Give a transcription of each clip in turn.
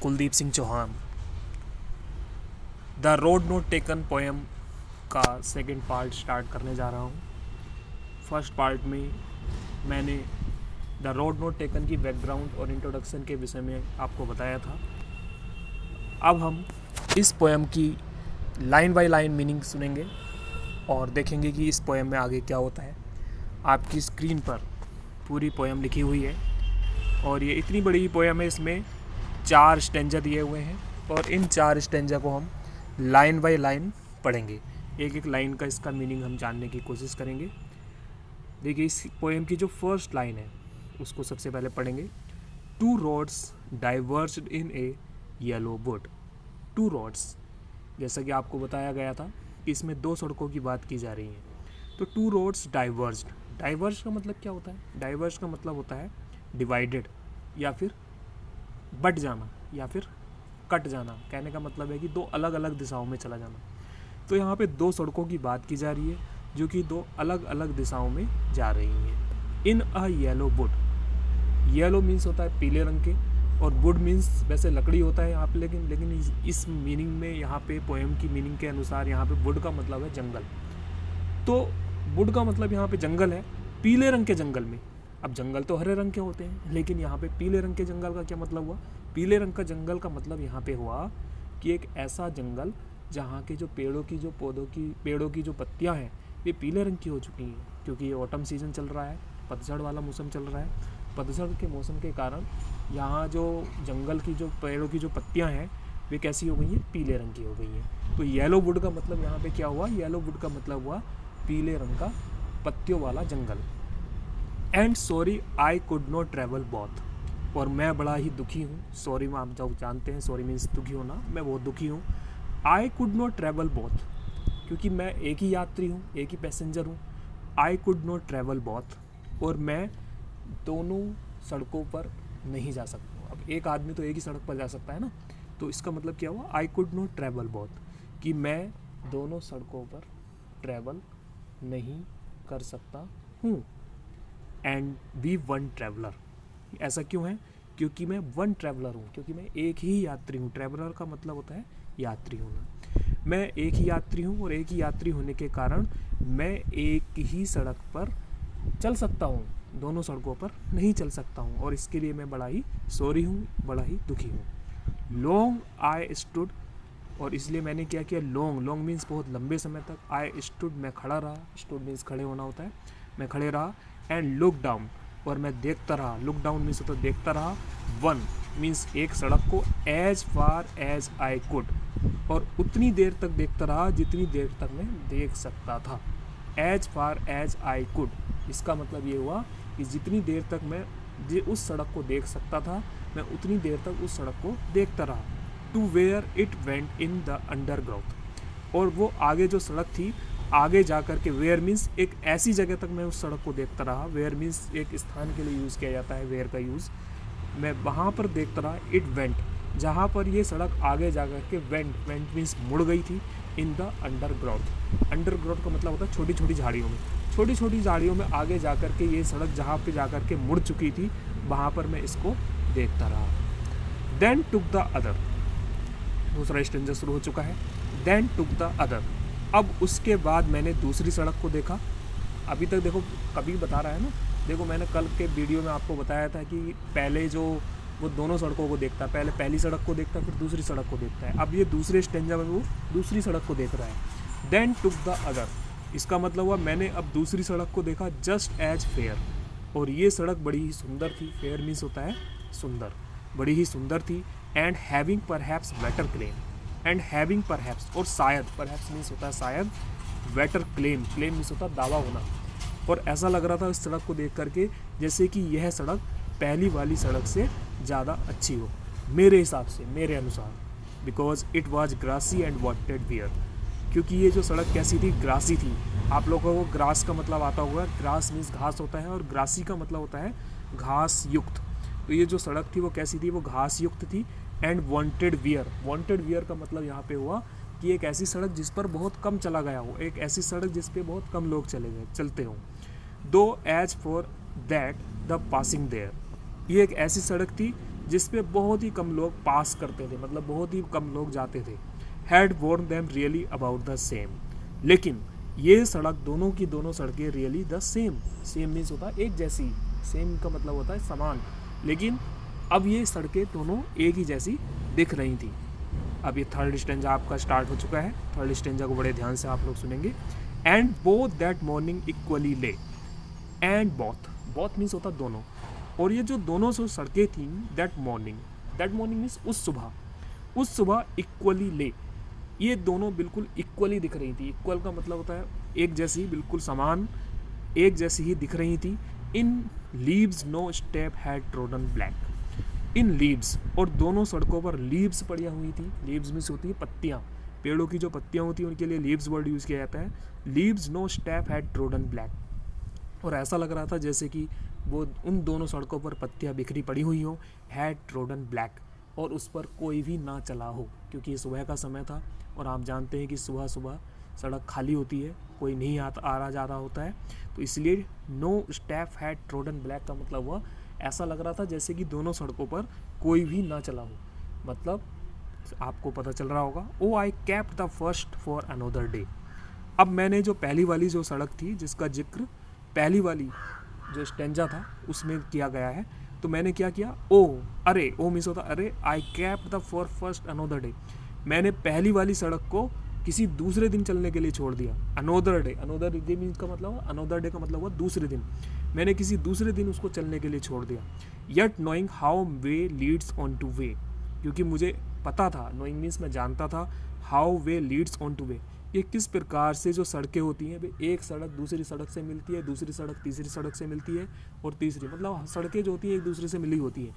Kuldeep Singh Chauhan. The road not taken poem का second part start करने जा रहा हूँ। फर्स्ट पार्ट में मैंने द रोड नोट टेकन की बैकग्राउंड और इंट्रोडक्शन के विषय में आपको बताया था। अब हम इस पोएम की लाइन बाय लाइन मीनिंग सुनेंगे और देखेंगे कि इस पोएम में आगे क्या होता है। आपकी स्क्रीन पर पूरी पोएम लिखी हुई है और ये इतनी बड़ी पोएम है, इसमें 4 स्टेंजा दिए हुए हैं और इन 4 स्टेंजा को हम लाइन बाय लाइन पढ़ेंगे। एक एक लाइन का इसका मीनिंग हम जानने की कोशिश करेंगे। देखिए, इस पोएम की जो फर्स्ट लाइन है उसको सबसे पहले पढ़ेंगे। 2 roads diverged in a yellow wood। 2 roads, जैसा कि आपको बताया गया था कि इसमें 2 सड़कों की बात की जा रही है। तो 2 roads diverged, डाइवर्ज का मतलब क्या होता है? डाइवर्ज का मतलब होता है डिवाइडेड या फिर बट जाना या फिर कट जाना। कहने का मतलब है कि 2 अलग अलग दिशाओं में चला जाना। तो यहाँ पे 2 सड़कों की बात की जा रही है जो कि 2 अलग अलग दिशाओं में जा रही हैं। इन अ येलो वुड, येलो मीन्स होता है पीले रंग के और वुड मीन्स वैसे लकड़ी होता है यहाँ पे, लेकिन इस मीनिंग में यहाँ पे पोएम की मीनिंग के अनुसार यहाँ पे वुड का मतलब है जंगल। तो वुड का मतलब यहाँ पे जंगल है, पीले रंग के जंगल में। अब जंगल तो हरे रंग के होते हैं, लेकिन यहाँ पे पीले रंग के जंगल का क्या मतलब हुआ? पीले रंग का जंगल का मतलब यहाँ पे हुआ कि एक ऐसा जंगल जहाँ के जो पेड़ों की जो पत्तियाँ हैं ये पीले रंग की हो चुकी हैं, क्योंकि ये ऑटम सीजन चल रहा है, पतझड़ वाला मौसम चल रहा है। पतझड़ के मौसम के कारण यहाँ जो जंगल की जो पेड़ों की जो पत्तियाँ हैं वे कैसी हो गई हैं? पीले रंग की हो गई हैं। तो येलो वुड का मतलब यहाँ पे क्या हुआ? येलो वुड का मतलब हुआ पीले रंग का पत्तियों वाला जंगल। And sorry I could not travel both, और मैं बड़ा ही दुखी हूँ। सॉरी में आप जब जानते हैं सॉरी मीन्स दुखी होना, मैं बहुत दुखी हूँ। आई कुड नॉट ट्रैवल बोथ, क्योंकि मैं एक ही यात्री हूँ, एक ही पैसेंजर हूँ। आई कुड नॉट ट्रैवल बोथ, और मैं दोनों सड़कों पर नहीं जा सकता। अब एक आदमी तो एक ही सड़क पर जा सकता है ना, तो इसका मतलब क्या हुआ? आई कुड नॉट ट्रैवल बोथ, कि मैं दोनों सड़कों पर ट्रैवल नहीं कर सकता हूँ। एंड वी वन ट्रैवलर, ऐसा क्यों है? क्योंकि मैं वन ट्रैवलर हूँ, क्योंकि मैं एक ही यात्री हूँ। ट्रैवलर का मतलब होता है यात्री होना। मैं एक ही यात्री हूँ और एक ही यात्री होने के कारण मैं एक ही सड़क पर चल सकता हूँ, दोनों सड़कों पर नहीं चल सकता हूँ, और इसके लिए मैं बड़ा ही सॉरी हूँ, बड़ा ही दुखी हूँ। लॉन्ग आई स्टूड, और इसलिए मैंने क्या किया? लॉन्ग मीन्स बहुत लंबे समय तक। आई स्टूड, मैं खड़ा रहा। स्टूड मीन्स खड़े होना होता है, मैं खड़े रहा। एंड लुक डाउन, और मैं देखता रहा। लुक डाउन मीन्स होता है देखता रहा। वन मीन्स एक सड़क को, as far as I could, और उतनी देर तक देखता रहा जितनी देर तक मैं देख सकता था। As far as I could, इसका मतलब ये हुआ कि जितनी देर तक मैं उस सड़क को देख सकता था, मैं उतनी देर तक उस सड़क को देखता रहा। To where it went in the underground, और वो आगे जो सड़क थी आगे जा कर के, वेयर मीन्स एक ऐसी जगह तक मैं उस सड़क को देखता रहा। वेयर मीन्स एक स्थान के लिए यूज़ किया जाता है वेयर का यूज़। मैं वहाँ पर देखता रहा। इट वेंट, जहाँ पर ये सड़क आगे जा कर के, वेंट मीन्स मुड़ गई थी। इन द अंडरग्राउंड, अंडरग्राउंड का मतलब होता है छोटी छोटी झाड़ियों में। छोटी छोटी झाड़ियों में आगे जा कर के ये सड़क जहाँ पे जा कर के मुड़ चुकी थी, वहाँ पर मैं इसको देखता रहा। देन टुक द अदर, दूसरा स्टेंजा शुरू हो चुका है। देन टुक द अदर, अब उसके बाद मैंने दूसरी सड़क को देखा। अभी तक देखो, कभी बता रहा है ना, देखो मैंने कल के वीडियो में आपको बताया था कि पहले जो वो दोनों सड़कों को देखता है, पहले पहली सड़क को देखता है फिर दूसरी सड़क को देखता है। अब ये दूसरे स्टेंजा में वो दूसरी सड़क को देख रहा है। देन टुक द अदर, इसका मतलब हुआ मैंने अब दूसरी सड़क को देखा। जस्ट एज फेयर, और ये सड़क बड़ी ही सुंदर थी। फेयर मीन्स होता है सुंदर, बड़ी ही सुंदर थी। And having perhaps better claim, and having perhaps, और शायद, परहैप्स मीन्स होता है शायद, बेटर क्लेम मीन्स होता है दावा होना। और ऐसा लग रहा था इस सड़क को देख करके जैसे कि यह सड़क पहली वाली सड़क से ज़्यादा अच्छी हो, मेरे हिसाब से, मेरे अनुसार। Because it was grassy and wanted wear, क्योंकि ये जो सड़क कैसी थी? ग्रासी थी। आप लोगों को ग्रास का मतलब आता होगा, ग्रास मीन्स घास होता है, और ग्रासी का मतलब होता है घास युक्त। तो ये जो सड़क थी वो कैसी थी? वो घास युक्त थी। एंड वांटेड वियर का मतलब यहाँ पे हुआ कि एक ऐसी सड़क जिस पर बहुत कम चला गया हो, एक ऐसी सड़क जिस पे बहुत कम लोग चलते हों। Though as for that the passing there, ये एक ऐसी सड़क थी जिस पे बहुत ही कम लोग पास करते थे, मतलब बहुत ही कम लोग जाते थे। Had worn them really about the same. लेकिन ये सड़क, दोनों की दोनों सड़कें really the same. Same means होता है एक जैसी, सेम का मतलब होता है समान, लेकिन अब ये सड़कें दोनों एक ही जैसी दिख रही थी। अब ये थर्ड स्टेंजा आपका स्टार्ट हो चुका है। थर्ड स्टेंजा को बड़े ध्यान से आप लोग सुनेंगे। And both that morning equally ले। एंड बोथ मीन्स होता दोनों, और ये जो दोनों सो सड़कें थी, दैट मॉर्निंग मीन्स उस सुबह इक्वली ले, ये दोनों बिल्कुल इक्वली दिख रही थी। इक्वल का मतलब होता है एक जैसी, बिल्कुल समान, एक जैसी ही दिख रही थी। In leaves no step had trodden black. In leaves, और दोनों सड़कों पर लीव्स पड़ी हुई थी। लीव्स मीन्स होती है पत्तियाँ, पेड़ों की जो पत्तियाँ होती हैं उनके लिए लीव्स वर्ड यूज़ किया जाता है। Leaves no step had trodden black, और ऐसा लग रहा था जैसे कि वो उन दोनों सड़कों पर पत्तियाँ बिखरी पड़ी हुई हों, हैड ट्रोडन ब्लैक, और उस पर कोई भी ना चला हो, क्योंकि ये सुबह का समय था और आप जानते हैं कि सुबह सुबह सड़क खाली होती है, कोई नहीं आ रहा जा रहा होता है, तो इसलिए no step had trodden black का मतलब हुआ ऐसा लग रहा था जैसे कि दोनों सड़कों पर कोई भी ना चला हो। मतलब आपको पता चल रहा होगा, oh I kept the first for another day. अब मैंने जो पहली वाली जो सड़क थी जिसका जिक्र पहली वाली जो स्टेंजा था उसमें किया गया है, तो मैंने क्या किया, ओ मीन्स होता अरे, आई kept the for first another day, मैंने पहली वाली सड़क को किसी दूसरे दिन चलने के लिए छोड़ दिया। अनोदर डे मीन्स का मतलब, अनोदर डे का मतलब हुआ दूसरे दिन, मैंने किसी दूसरे दिन उसको चलने के लिए छोड़ दिया। Yet knowing how way Leeds on two way, क्योंकि मुझे पता था, नोइंग मीन्स मैं जानता था, how way Leeds on two way, ये किस प्रकार से जो सड़कें होती हैं, एक सड़क दूसरी सड़क से मिलती है, दूसरी सड़क तीसरी सड़क से मिलती है, और तीसरी मतलब सड़कें जो होती हैं एक दूसरे से मिली होती हैं।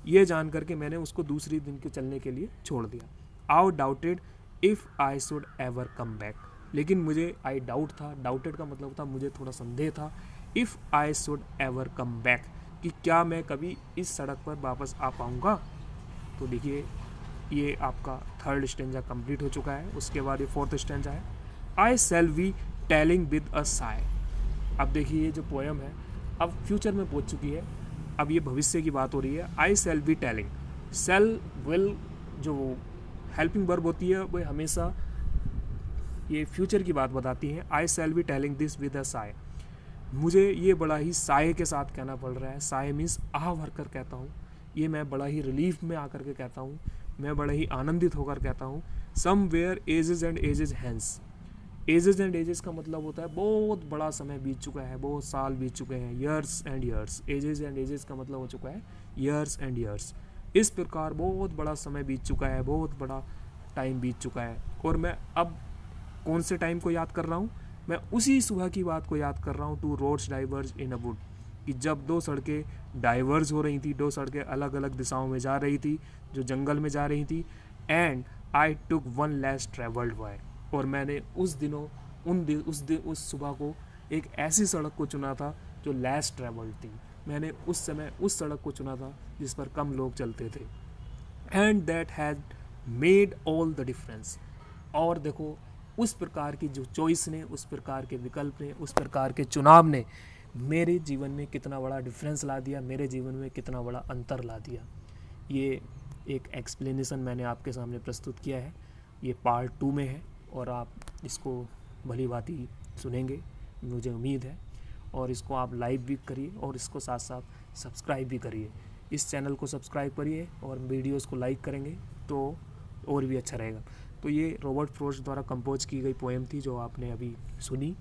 ये जान करके मैंने उसको दूसरी दिन के चलने के लिए छोड़ दिया। आउ doubted if I should ever come back, लेकिन मुझे आई डाउट था, डाउटेड का मतलब था मुझे थोड़ा संदेह था, if I should ever come back, कि क्या मैं कभी इस सड़क पर वापस आ पाऊँगा। तो देखिए ये आपका थर्ड स्टेंजा कंप्लीट हो चुका है। उसके बाद ये फोर्थ स्टेंजा है, I shall be telling with a sigh. अब देखिए ये जो पोएम है अब फ्यूचर में पहुंच चुकी है, अब ये भविष्य की बात हो रही है। I shall be telling, shall will जो हेल्पिंग वर्ब होती है वो हमेशा ये फ्यूचर की बात बताती है। I shall be telling this with a sigh, मुझे ये बड़ा ही साय के साथ कहना पड़ रहा है। साय मीन्स आह भर कर कहता हूँ, ये मैं बड़ा ही रिलीफ में आकर के कहता हूँ, मैं बड़ा ही आनंदित होकर कहता हूँ। Somewhere ages and ages hence, ages and ages का मतलब होता है बहुत बड़ा समय बीत चुका है, बहुत साल बीत चुके हैं। Years and years, ages and ages का मतलब हो चुका है ईयर्स एंड ईयर्स। इस प्रकार बहुत बड़ा समय बीत चुका है, बहुत बड़ा टाइम बीत चुका है। और मैं अब कौन से टाइम को याद कर रहा हूँ, मैं उसी सुबह की बात को याद कर रहा हूँ। Two roads diverge in a wood, कि जब दो सड़कें डाइवर्ज हो रही थी, दो सड़कें अलग अलग दिशाओं में जा रही थी, जो जंगल में जा रही थी। And I took one less travelled way, और मैंने उस दिनों उस सुबह को एक ऐसी सड़क को चुना था जो लेस ट्रेवल्ड थी। मैंने उस समय उस सड़क को चुना था जिस पर कम लोग चलते थे। And that had made all the difference, और देखो उस प्रकार की जो चॉइस ने, उस प्रकार के विकल्प ने, उस प्रकार के चुनाव ने मेरे जीवन में कितना बड़ा डिफरेंस ला दिया, मेरे जीवन में कितना बड़ा अंतर ला दिया। ये एक एक्सप्लेनेशन मैंने आपके सामने प्रस्तुत किया है, ये पार्ट 2 में है, और आप इसको भली भांति सुनेंगे मुझे उम्मीद है। और इसको आप लाइक भी करिए और इसको साथ साथ सब्सक्राइब भी करिए। इस चैनल को सब्सक्राइब करिए और वीडियोस को लाइक करेंगे तो और भी अच्छा रहेगा। तो ये रॉबर्ट फ्रॉस्ट द्वारा कंपोज की गई पोएम थी जो आपने अभी सुनी,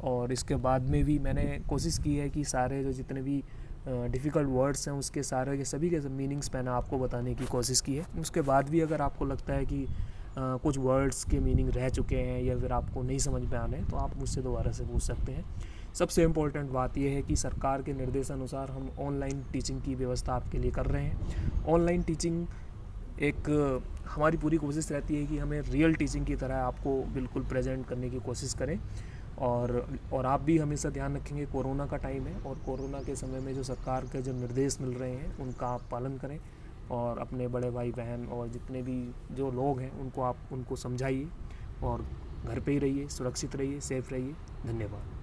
और इसके बाद में भी मैंने कोशिश की है कि सारे जो जितने भी डिफ़िकल्ट वर्ड्स हैं उसके सारे के सभी के मीनिंग्स मैंने आपको बताने की कोशिश की है। उसके बाद भी अगर आपको लगता है कि कुछ वर्ड्स के मीनिंग रह चुके हैं या फिर आपको नहीं समझ में आ रहे हैं तो आप मुझसे दोबारा से पूछ सकते हैं। सबसे इम्पोर्टेंट बात यह है कि सरकार के निर्देशानुसार हम ऑनलाइन टीचिंग की व्यवस्था आपके लिए कर रहे हैं। ऑनलाइन टीचिंग एक हमारी पूरी कोशिश रहती है कि हमें रियल टीचिंग की तरह आपको बिल्कुल प्रेजेंट करने की कोशिश करें, और आप भी हमेशा ध्यान रखेंगे, कोरोना का टाइम है और कोरोना के समय में जो सरकार के जो निर्देश मिल रहे हैं उनका आप पालन करें, और अपने बड़े भाई बहन और जितने भी जो लोग हैं उनको समझाइए, और घर पे ही रहिए, सुरक्षित रहिए, सेफ रहिए। धन्यवाद।